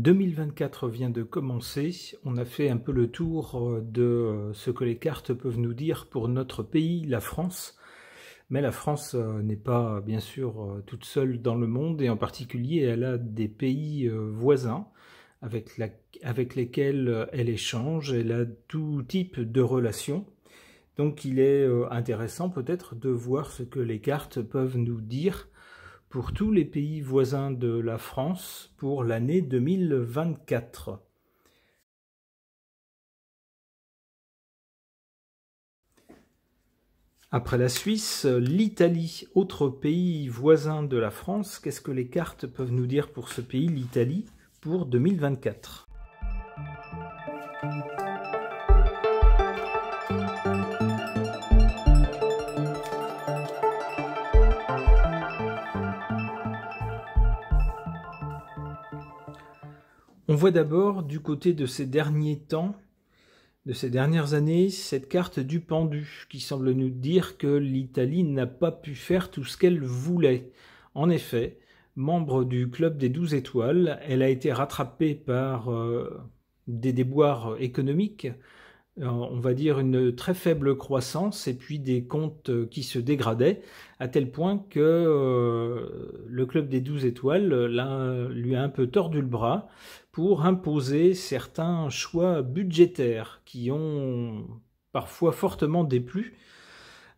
2024 vient de commencer, on a fait un peu le tour de ce que les cartes peuvent nous dire pour notre pays, la France. Mais la France n'est pas bien sûr toute seule dans le monde et en particulier elle a des pays voisins avec lesquels elle échange, elle a tout type de relations. Donc il est intéressant peut-être de voir ce que les cartes peuvent nous dire pour tous les pays voisins de la France pour l'année 2024. Après la Suisse, l'Italie, autre pays voisin de la France. Qu'est-ce que les cartes peuvent nous dire pour ce pays, l'Italie, pour 2024 ? On voit d'abord du côté de ces derniers temps, de ces dernières années, cette carte du pendu qui semble nous dire que l'Italie n'a pas pu faire tout ce qu'elle voulait. En effet, membre du club des 12 étoiles, elle a été rattrapée par des déboires économiques, on va dire une très faible croissance et puis des comptes qui se dégradaient à tel point que le club des 12 étoiles lui a un peu tordu le bras pour imposer certains choix budgétaires qui ont parfois fortement déplu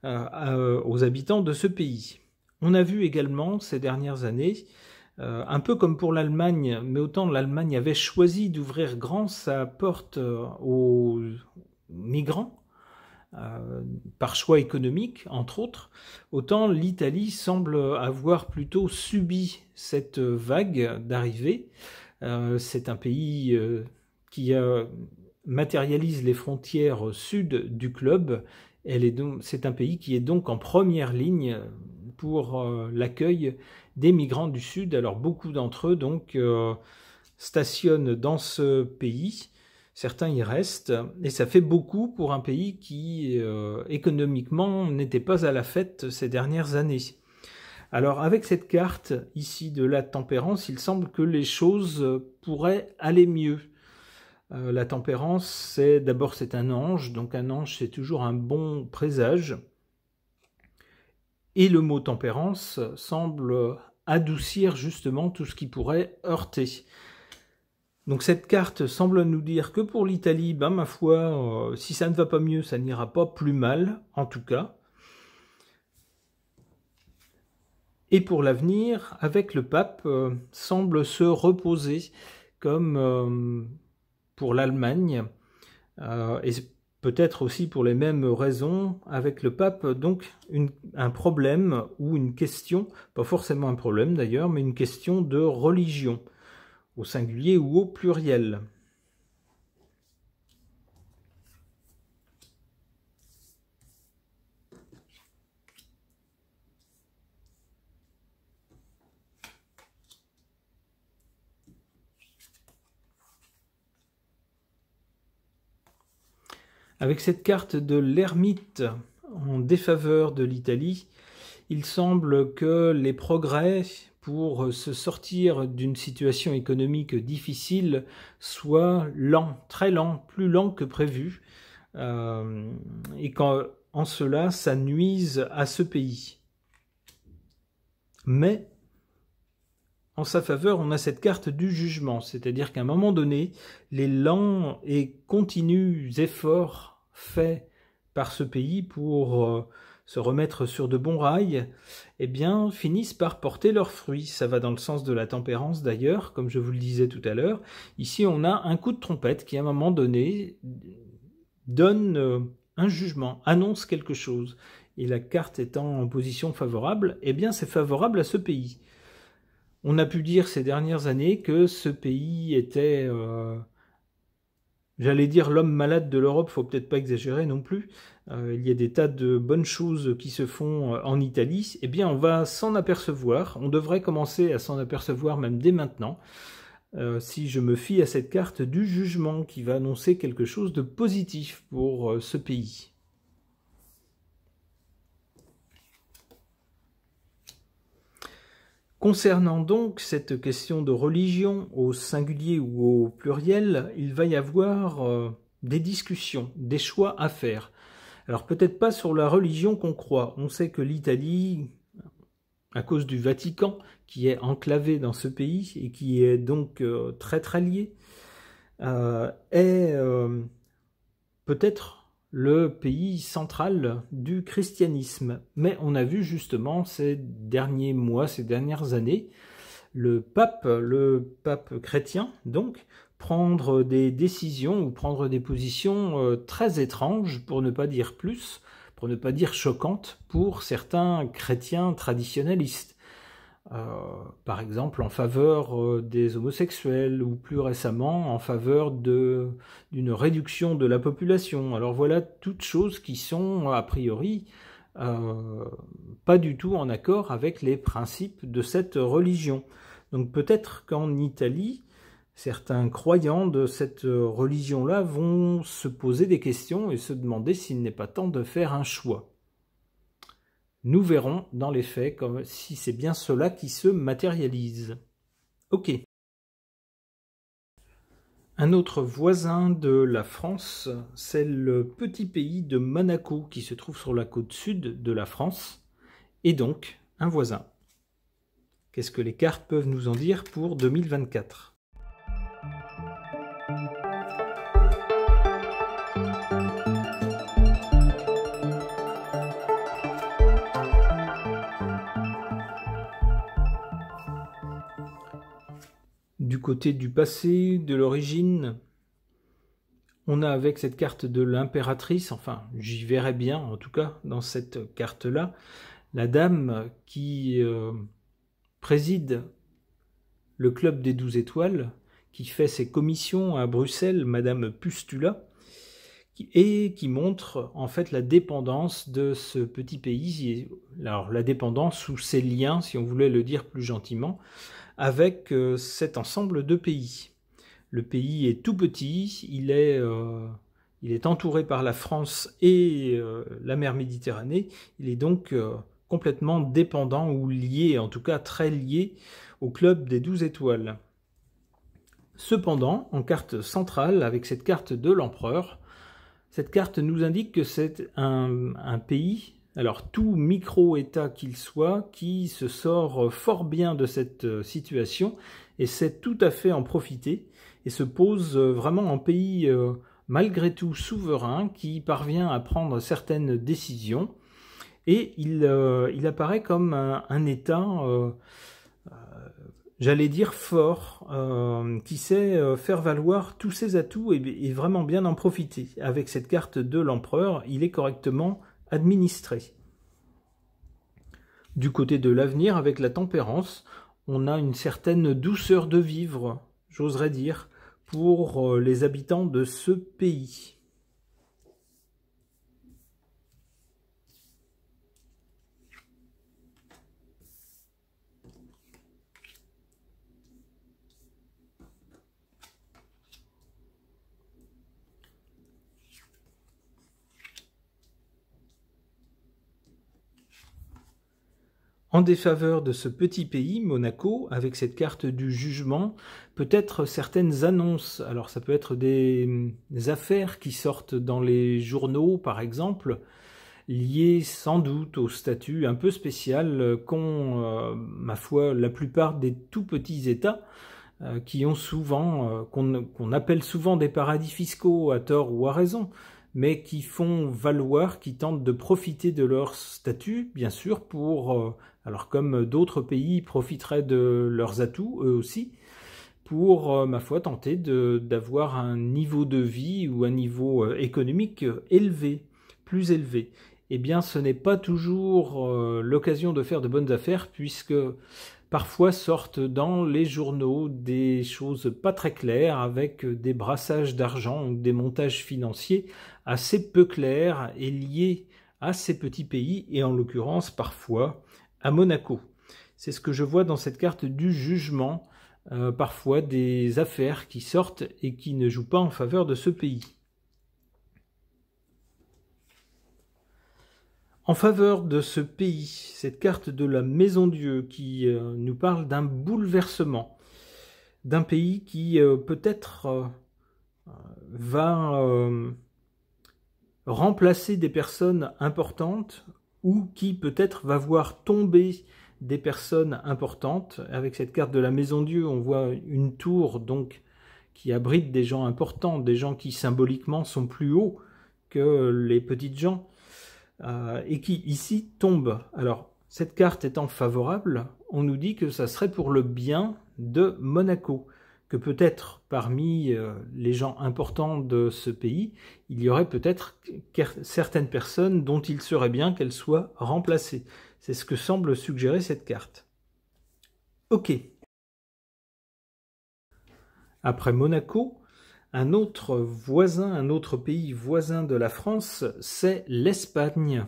aux habitants de ce pays. On a vu également ces dernières années, un peu comme pour l'Allemagne, mais autant l'Allemagne avait choisi d'ouvrir grand sa porte aux migrants, par choix économique, entre autres, autant l'Italie semble avoir plutôt subi cette vague d'arrivée. C'est un pays qui matérialise les frontières sud du club. C'est un pays qui est donc en première ligne pour l'accueil des migrants du sud. Alors beaucoup d'entre eux donc stationnent dans ce pays. Certains y restent, et ça fait beaucoup pour un pays qui, économiquement, n'était pas à la fête ces dernières années. Alors, avec cette carte, ici, de la tempérance, il semble que les choses pourraient aller mieux. La tempérance, c'est un ange, donc un ange, c'est toujours un bon présage. Et le mot tempérance semble adoucir justement tout ce qui pourrait heurter. Donc cette carte semble nous dire que pour l'Italie, ma foi, si ça ne va pas mieux, ça n'ira pas plus mal, en tout cas. Et pour l'avenir, avec le pape, semble se reposer, comme pour l'Allemagne, et peut-être aussi pour les mêmes raisons, avec le pape, donc un problème ou une question, pas forcément un problème d'ailleurs, mais une question de religion, au singulier ou au pluriel. Avec cette carte de l'ermite en défaveur de l'Italie, il semble que les progrès pour se sortir d'une situation économique difficile soient lents, très lents, plus lents que prévu, et qu'en cela, ça nuise à ce pays. Mais en sa faveur, on a cette carte du jugement, c'est-à-dire qu'à un moment donné, les lents et continus efforts faits par ce pays pour se remettre sur de bons rails, eh bien, finissent par porter leurs fruits. Ça va dans le sens de la tempérance d'ailleurs, comme je vous le disais tout à l'heure. Ici, on a un coup de trompette qui, à un moment donné, donne un jugement, annonce quelque chose. Et la carte étant en position favorable, eh bien, c'est favorable à ce pays. On a pu dire ces dernières années que ce pays était, j'allais dire l'homme malade de l'Europe, faut peut-être pas exagérer non plus. Il y a des tas de bonnes choses qui se font en Italie. Eh bien, on va s'en apercevoir. On devrait commencer à s'en apercevoir même dès maintenant. Si je me fie à cette carte du jugement qui va annoncer quelque chose de positif pour ce pays. Concernant donc cette question de religion au singulier ou au pluriel, il va y avoir des discussions, des choix à faire. Alors peut-être pas sur la religion qu'on croit. On sait que l'Italie, à cause du Vatican, qui est enclavé dans ce pays et qui est donc très très lié, est peut-être le pays central du christianisme. Mais on a vu justement ces derniers mois, ces dernières années, le pape chrétien, donc, prendre des décisions ou prendre des positions très étranges, pour ne pas dire plus, pour ne pas dire choquantes, pour certains chrétiens traditionnalistes. Par exemple en faveur des homosexuels ou plus récemment en faveur d'une réduction de la population. Alors voilà toutes choses qui sont a priori pas du tout en accord avec les principes de cette religion. Donc peut-être qu'en Italie, certains croyants de cette religion-là vont se poser des questions et se demander s'il n'est pas temps de faire un choix. Nous verrons dans les faits comme si c'est bien cela qui se matérialise. Ok. Un autre voisin de la France, c'est le petit pays de Monaco qui se trouve sur la côte sud de la France, et donc un voisin. Qu'est-ce que les cartes peuvent nous en dire pour 2024 ? Du côté du passé, de l'origine, on a avec cette carte de l'impératrice, enfin j'y verrais bien en tout cas dans cette carte-là, la dame qui préside le club des 12 étoiles, qui fait ses commissions à Bruxelles, Madame Pustula, et qui montre en fait la dépendance de ce petit pays, alors la dépendance ou ses liens, si on voulait le dire plus gentiment, avec cet ensemble de pays. Le pays est tout petit, il est entouré par la France et la mer Méditerranée, il est donc complètement dépendant ou lié, en tout cas très lié au club des 12 étoiles. Cependant, en carte centrale, avec cette carte de l'empereur, cette carte nous indique que c'est un pays, alors tout micro-État qu'il soit, qui se sort fort bien de cette situation et sait tout à fait en profiter et se pose vraiment en pays malgré tout souverain qui parvient à prendre certaines décisions et il apparaît comme un État, j'allais dire fort, qui sait faire valoir tous ses atouts et vraiment bien en profiter. Avec cette carte de l'empereur, il est correctement administré. Du côté de l'avenir, avec la tempérance, on a une certaine douceur de vivre, j'oserais dire, pour les habitants de ce pays. En défaveur de ce petit pays, Monaco, avec cette carte du jugement, peut-être certaines annonces. Alors ça peut être des affaires qui sortent dans les journaux, par exemple, liées sans doute au statut un peu spécial qu'ont, ma foi, la plupart des tout petits États, qui ont souvent, qu'on appelle souvent des paradis fiscaux, à tort ou à raison, mais qui font valoir, qui tentent de profiter de leur statut, bien sûr, pour, alors comme d'autres pays profiteraient de leurs atouts, eux aussi, pour, ma foi, tenter d'avoir un niveau de vie ou un niveau économique élevé, plus élevé. Eh bien, ce n'est pas toujours l'occasion de faire de bonnes affaires, puisque parfois sortent dans les journaux des choses pas très claires, avec des brassages d'argent ou des montages financiers assez peu clairs et liés à ces petits pays, et en l'occurrence parfois à Monaco. C'est ce que je vois dans cette carte du jugement, parfois des affaires qui sortent et qui ne jouent pas en faveur de ce pays. En faveur de ce pays, cette carte de la Maison Dieu qui nous parle d'un bouleversement, d'un pays qui peut-être va remplacer des personnes importantes ou qui peut-être va voir tomber des personnes importantes. Avec cette carte de la Maison Dieu, on voit une tour donc qui abrite des gens importants, des gens qui symboliquement sont plus hauts que les petites gens, et qui ici tombent. Alors, cette carte étant favorable, on nous dit que ça serait pour le bien de Monaco, que peut-être parmi les gens importants de ce pays, il y aurait peut-être certaines personnes dont il serait bien qu'elles soient remplacées. C'est ce que semble suggérer cette carte. Ok. Après Monaco, un autre voisin, un autre pays voisin de la France, c'est l'Espagne.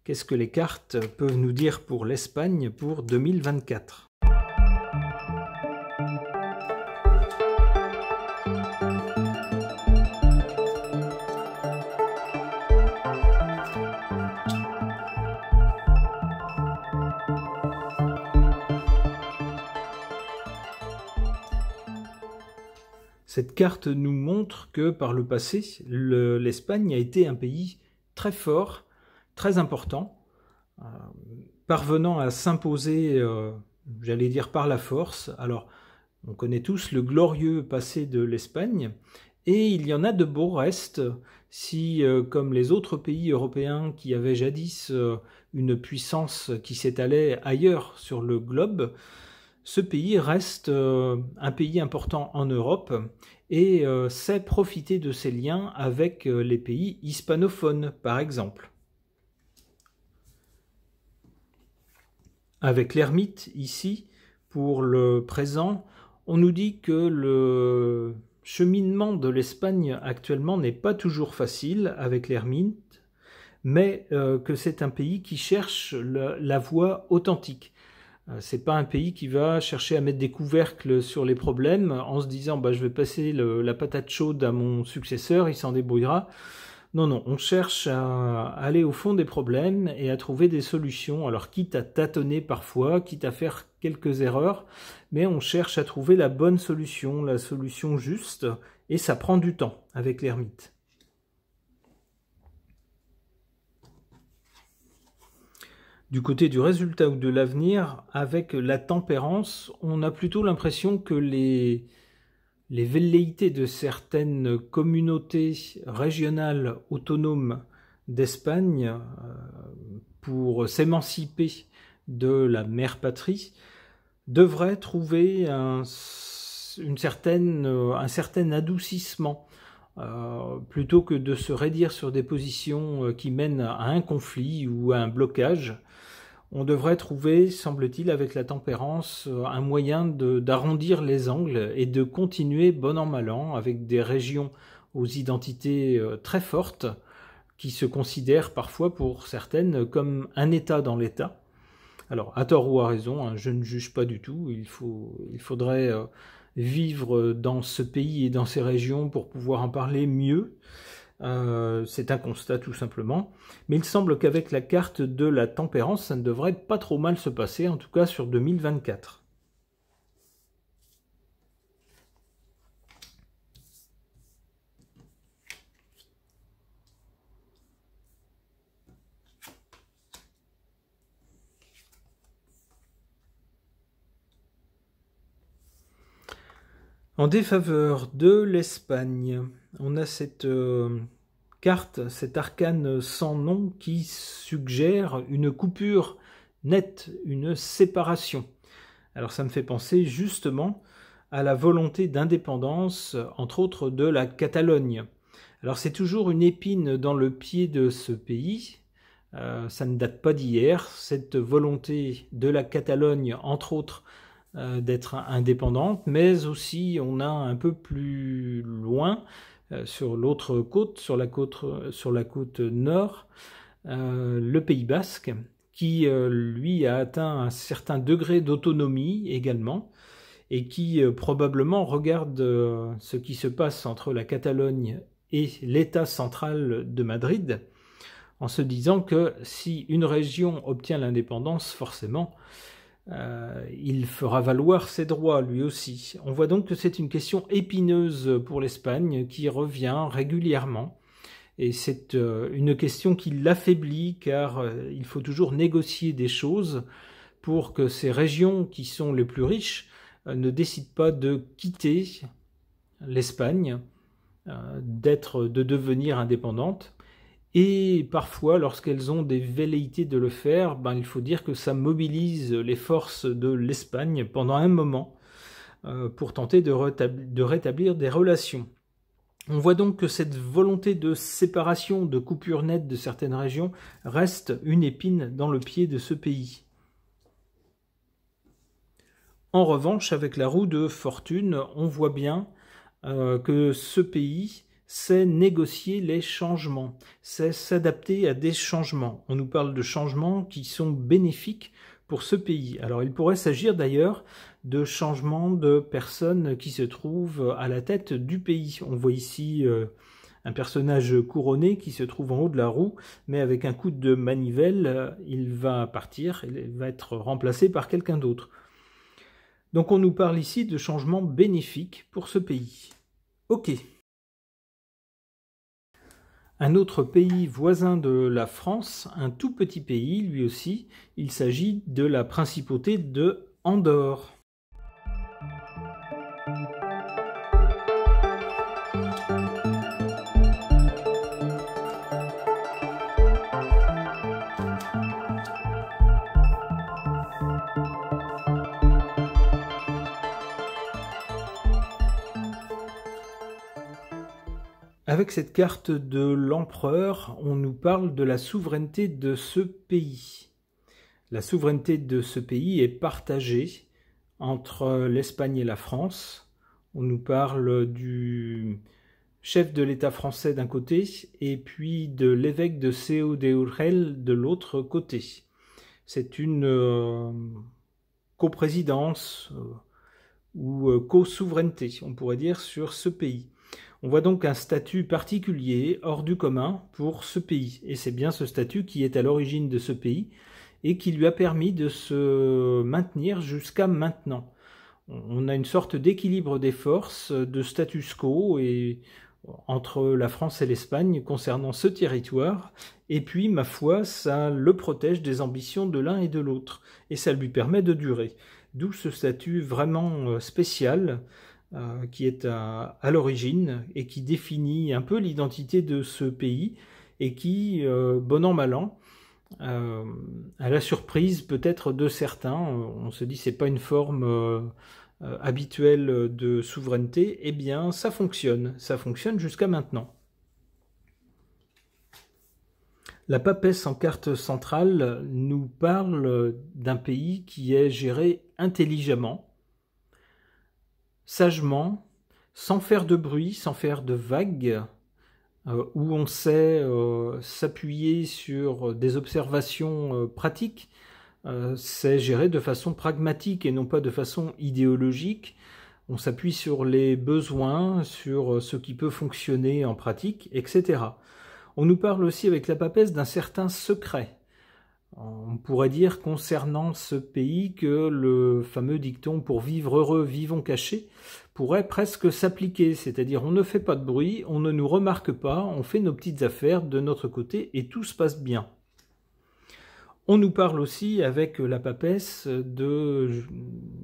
Qu'est-ce que les cartes peuvent nous dire pour l'Espagne pour 2024 ? Cette carte nous montre que par le passé, l'Espagne a été un pays très fort, très important, parvenant à s'imposer, j'allais dire par la force. Alors, on connaît tous le glorieux passé de l'Espagne, et il y en a de beaux restes si, comme les autres pays européens qui avaient jadis une puissance qui s'étalait ailleurs sur le globe, ce pays reste un pays important en Europe et sait profiter de ses liens avec les pays hispanophones, par exemple. Avec l'ermite, ici, pour le présent, on nous dit que le cheminement de l'Espagne actuellement n'est pas toujours facile avec l'ermite, mais que c'est un pays qui cherche la voie authentique. C'est pas un pays qui va chercher à mettre des couvercles sur les problèmes en se disant je vais passer la patate chaude à mon successeur, il s'en débrouillera. Non, non, on cherche à aller au fond des problèmes et à trouver des solutions. Alors quitte à tâtonner parfois, quitte à faire quelques erreurs, mais on cherche à trouver la bonne solution, la solution juste, et ça prend du temps avec l'ermite. Du côté du résultat ou de l'avenir, avec la tempérance, on a plutôt l'impression que les velléités de certaines communautés régionales autonomes d'Espagne pour s'émanciper de la mère patrie devraient trouver un certain adoucissement. Plutôt que de se raidir sur des positions qui mènent à un conflit ou à un blocage, on devrait trouver, semble-t-il, avec la tempérance, un moyen d'arrondir les angles et de continuer bon an mal an avec des régions aux identités très fortes qui se considèrent parfois pour certaines comme un État dans l'État. Alors, à tort ou à raison, je ne juge pas du tout, il faudrait vivre dans ce pays et dans ces régions pour pouvoir en parler mieux. C'est un constat tout simplement, mais il semble qu'avec la carte de la tempérance, ça ne devrait pas trop mal se passer, en tout cas sur 2024. En défaveur de l'Espagne, on a cette carte, cet arcane sans nom qui suggère une coupure nette, une séparation. Alors ça me fait penser justement à la volonté d'indépendance, entre autres de la Catalogne. Alors c'est toujours une épine dans le pied de ce pays, ça ne date pas d'hier, cette volonté de la Catalogne, entre autres, d'être indépendante, mais aussi on a un peu plus loin, sur l'autre côte, sur la côte nord, le Pays Basque, qui lui a atteint un certain degré d'autonomie également, et qui probablement regarde ce qui se passe entre la Catalogne et l'État central de Madrid, en se disant que si une région obtient l'indépendance, forcément, il fera valoir ses droits lui aussi. On voit donc que c'est une question épineuse pour l'Espagne qui revient régulièrement. Et c'est une question qui l'affaiblit car il faut toujours négocier des choses pour que ces régions qui sont les plus riches ne décident pas de quitter l'Espagne, de devenir indépendantes. Et parfois, lorsqu'elles ont des velléités de le faire, il faut dire que ça mobilise les forces de l'Espagne pendant un moment pour tenter de rétablir des relations. On voit donc que cette volonté de séparation, de coupure nette de certaines régions reste une épine dans le pied de ce pays. En revanche, avec la roue de fortune, on voit bien que ce pays sait négocier les changements, sait s'adapter à des changements. On nous parle de changements qui sont bénéfiques pour ce pays. Alors il pourrait s'agir d'ailleurs de changements de personnes qui se trouvent à la tête du pays. On voit ici un personnage couronné qui se trouve en haut de la roue, mais avec un coup de manivelle, il va partir, il va être remplacé par quelqu'un d'autre. Donc on nous parle ici de changements bénéfiques pour ce pays. Ok. Un autre pays voisin de la France, un tout petit pays lui aussi, il s'agit de la principauté de Andorre. Avec cette carte de l'empereur, on nous parle de la souveraineté de ce pays. La souveraineté de ce pays est partagée entre l'Espagne et la France. On nous parle du chef de l'État français d'un côté et puis de l'évêque de Seo de Urgel de l'autre côté. C'est une coprésidence ou co-souveraineté, on pourrait dire, sur ce pays. On voit donc un statut particulier, hors du commun, pour ce pays. Et c'est bien ce statut qui est à l'origine de ce pays et qui lui a permis de se maintenir jusqu'à maintenant. On a une sorte d'équilibre des forces, de status quo entre la France et l'Espagne concernant ce territoire. Et puis, ma foi, ça le protège des ambitions de l'un et de l'autre. Et ça lui permet de durer. D'où ce statut vraiment spécial qui est à l'origine et qui définit un peu l'identité de ce pays et qui, bon an mal an, à la surprise peut-être de certains, on se dit c'est pas une forme habituelle de souveraineté, eh bien ça fonctionne jusqu'à maintenant. La papesse en carte centrale nous parle d'un pays qui est géré intelligemment, sagement, sans faire de bruit, sans faire de vagues, où on sait s'appuyer sur des observations pratiques, c'est géré de façon pragmatique et non pas de façon idéologique. On s'appuie sur les besoins, sur ce qui peut fonctionner en pratique, etc. On nous parle aussi avec la papesse d'un certain secret. On pourrait dire concernant ce pays que le fameux dicton « pour vivre heureux, vivons cachés » pourrait presque s'appliquer, c'est-à-dire on ne fait pas de bruit, on ne nous remarque pas, on fait nos petites affaires de notre côté et tout se passe bien. On nous parle aussi avec la papesse de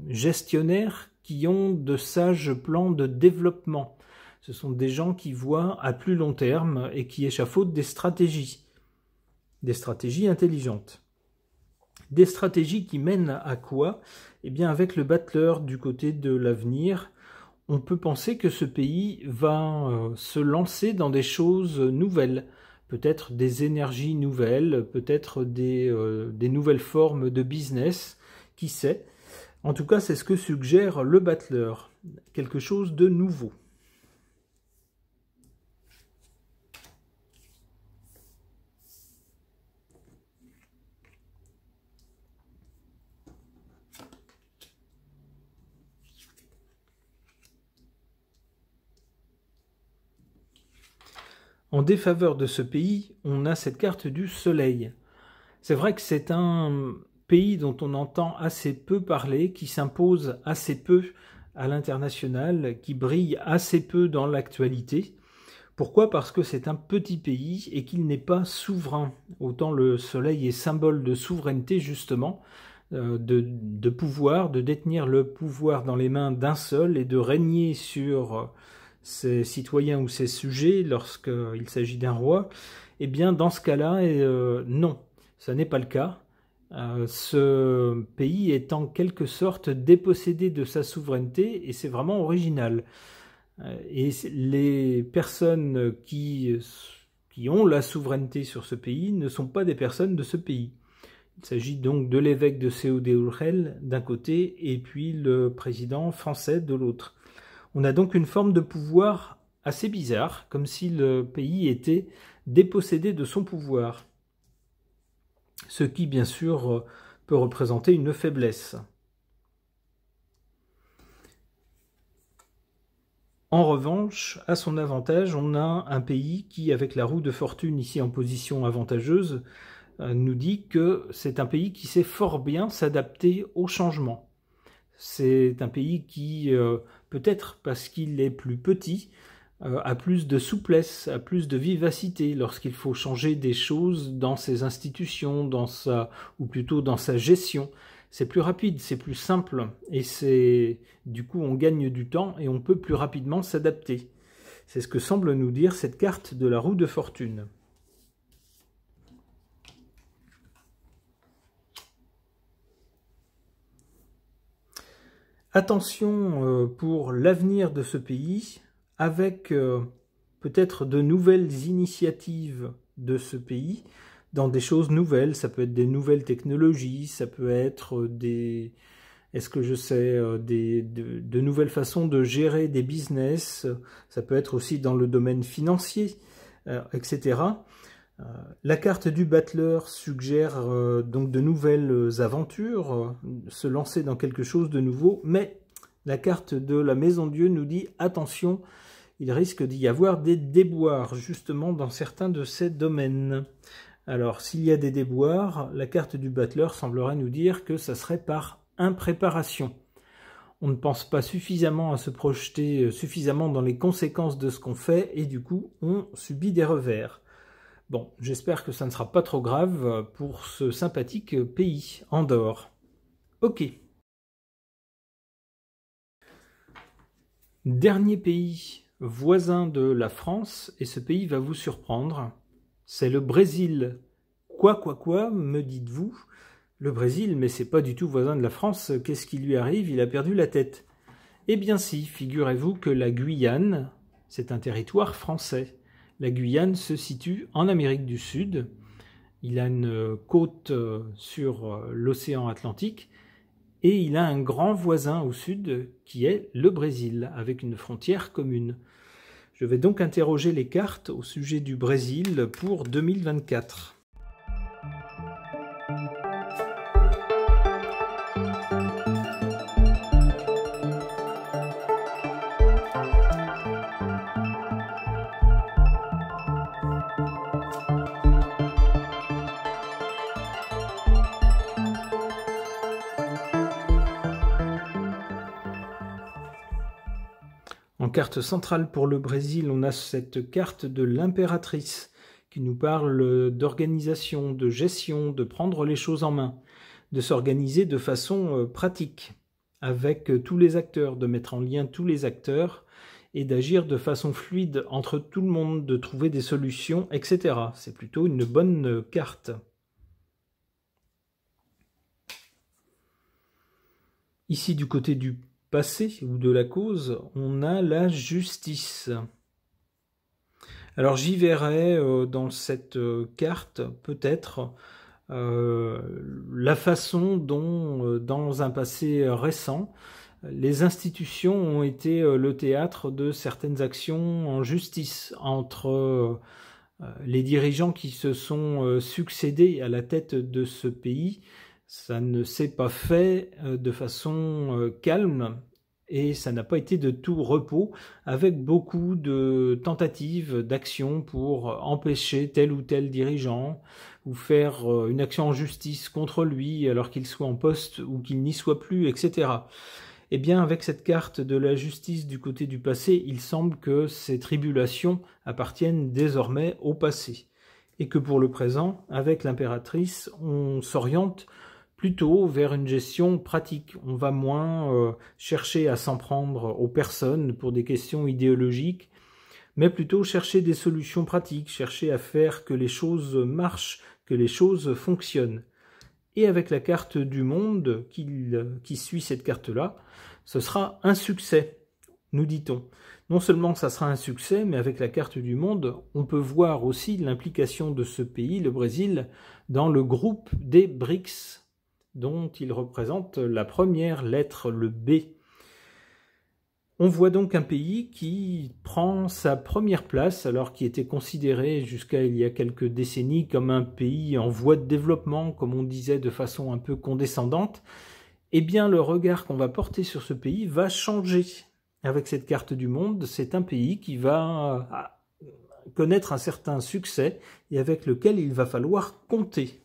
gestionnaires qui ont de sages plans de développement. Ce sont des gens qui voient à plus long terme et qui échafaudent des stratégies intelligentes. Des stratégies qui mènent à quoi? Eh bien, avec le battleur du côté de l'avenir, on peut penser que ce pays va se lancer dans des choses nouvelles, peut-être des énergies nouvelles, peut-être des nouvelles formes de business, qui sait. En tout cas, c'est ce que suggère le battleur, quelque chose de nouveau. En défaveur de ce pays, on a cette carte du soleil. C'est vrai que c'est un pays dont on entend assez peu parler, qui s'impose assez peu à l'international, qui brille assez peu dans l'actualité. Pourquoi? Parce que c'est un petit pays et qu'il n'est pas souverain. Autant le soleil est symbole de souveraineté, justement, de pouvoir, de détenir le pouvoir dans les mains d'un seul et de régner sur ses citoyens ou ses sujets lorsqu'il s'agit d'un roi. Eh bien, dans ce cas-là, non, ça n'est pas le cas. Ce pays est en quelque sorte dépossédé de sa souveraineté et c'est vraiment original. Et les personnes qui ont la souveraineté sur ce pays ne sont pas des personnes de ce pays. Il s'agit donc de l'évêque de Seo de Urgel d'un côté et puis le président français de l'autre. On a donc une forme de pouvoir assez bizarre, comme si le pays était dépossédé de son pouvoir. Ce qui, bien sûr, peut représenter une faiblesse. En revanche, à son avantage, on a un pays qui, avec la roue de fortune ici en position avantageuse, nous dit que c'est un pays qui sait fort bien s'adapter au changement. C'est un pays qui, peut-être parce qu'il est plus petit, a plus de souplesse, a plus de vivacité lorsqu'il faut changer des choses dans ses institutions, ou plutôt dans sa gestion. C'est plus rapide, c'est plus simple, et du coup on gagne du temps et on peut plus rapidement s'adapter. C'est ce que semble nous dire cette carte de la roue de fortune. Attention pour l'avenir de ce pays, avec peut-être de nouvelles initiatives de ce pays, dans des choses nouvelles. Ça peut être des nouvelles technologies, ça peut être de nouvelles façons de gérer des business, ça peut être aussi dans le domaine financier, etc. La carte du battleur suggère donc de nouvelles aventures, se lancer dans quelque chose de nouveau, mais la carte de la Maison Dieu nous dit attention, il risque d'y avoir des déboires justement dans certains de ces domaines. Alors s'il y a des déboires, la carte du battleur semblerait nous dire que ça serait par impréparation. On ne pense pas suffisamment à se projeter suffisamment dans les conséquences de ce qu'on fait et du coup on subit des revers. Bon, j'espère que ça ne sera pas trop grave pour ce sympathique pays, Andorre. Ok. Dernier pays voisin de la France, et ce pays va vous surprendre, c'est le Brésil. Quoi, me dites-vous? Le Brésil, mais c'est pas du tout voisin de la France, qu'est-ce qui lui arrive? Il a perdu la tête. Eh bien si, figurez-vous que la Guyane, c'est un territoire français. La Guyane se situe en Amérique du Sud. Il a une côte sur l'océan Atlantique et il a un grand voisin au sud qui est le Brésil, avec une frontière commune. Je vais donc interroger les cartes au sujet du Brésil pour 2024. En carte centrale pour le Brésil, on a cette carte de l'impératrice qui nous parle d'organisation, de gestion, de prendre les choses en main, de s'organiser de façon pratique avec tous les acteurs, de mettre en lien tous les acteurs et d'agir de façon fluide entre tout le monde, de trouver des solutions, etc. C'est plutôt une bonne carte. Ici, du côté du passé ou de la cause, on a la justice. Alors j'y verrai dans cette carte peut-être la façon dont, dans un passé récent, les institutions ont été le théâtre de certaines actions en justice entre les dirigeants qui se sont succédés à la tête de ce pays. Ça ne s'est pas fait de façon calme Et ça n'a pas été de tout repos, avec beaucoup de tentatives d'action pour empêcher tel ou tel dirigeant, ou faire une action en justice contre lui alors qu'il soit en poste ou qu'il n'y soit plus, etc. Eh bien, avec cette carte de la justice du côté du passé, il semble que ces tribulations appartiennent désormais au passé. Et que pour le présent, avec l'impératrice, on s'oriente plutôt vers une gestion pratique. On va moins chercher à s'en prendre aux personnes pour des questions idéologiques, mais plutôt chercher des solutions pratiques, chercher à faire que les choses marchent, que les choses fonctionnent. Et avec la carte du monde qui suit cette carte-là, ce sera un succès, nous dit-on. Non seulement ça sera un succès, mais avec la carte du monde, on peut voir aussi l'implication de ce pays, le Brésil, dans le groupe des BRICS, dont il représente la première lettre, le B. On voit donc un pays qui prend sa première place, alors qu'il était considéré jusqu'à il y a quelques décennies comme un pays en voie de développement, comme on disait de façon un peu condescendante. Eh bien, le regard qu'on va porter sur ce pays va changer. Avec cette carte du monde, c'est un pays qui va connaître un certain succès et avec lequel il va falloir compter.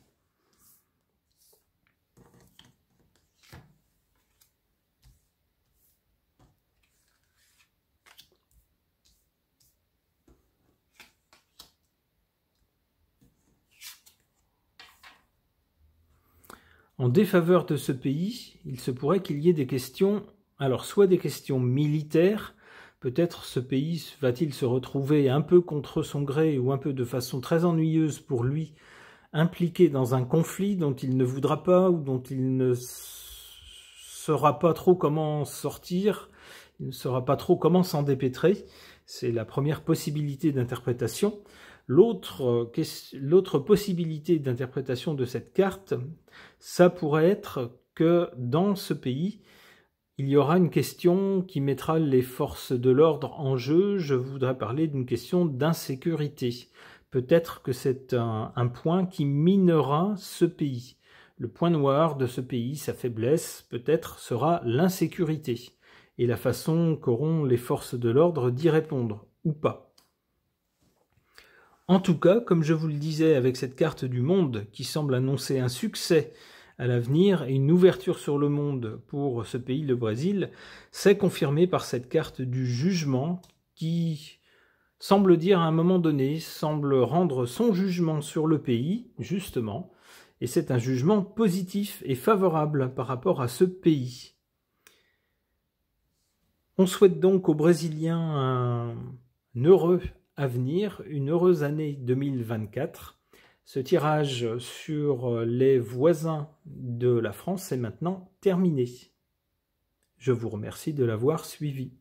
En défaveur de ce pays, il se pourrait qu'il y ait des questions, alors soit des questions militaires, peut-être ce pays va-t-il se retrouver un peu contre son gré ou un peu de façon très ennuyeuse pour lui, impliqué dans un conflit dont il ne voudra pas ou dont il ne saura pas trop comment sortir, il ne saura pas trop comment s'en dépêtrer. C'est la première possibilité d'interprétation. L'autre possibilité d'interprétation de cette carte, ça pourrait être que dans ce pays, il y aura une question qui mettra les forces de l'ordre en jeu. Je voudrais parler d'une question d'insécurité. Peut-être que c'est un point qui minera ce pays. Le point noir de ce pays, sa faiblesse, peut-être sera l'insécurité et la façon qu'auront les forces de l'ordre d'y répondre, ou pas. En tout cas, comme je vous le disais avec cette carte du monde qui semble annoncer un succès à l'avenir et une ouverture sur le monde pour ce pays, le Brésil, c'est confirmé par cette carte du jugement qui semble dire à un moment donné, semble rendre son jugement sur le pays, justement, et c'est un jugement positif et favorable par rapport à ce pays. On souhaite donc aux Brésiliens un heureux avenir, une heureuse année 2024. Ce tirage sur les voisins de la France est maintenant terminé. Je vous remercie de l'avoir suivi.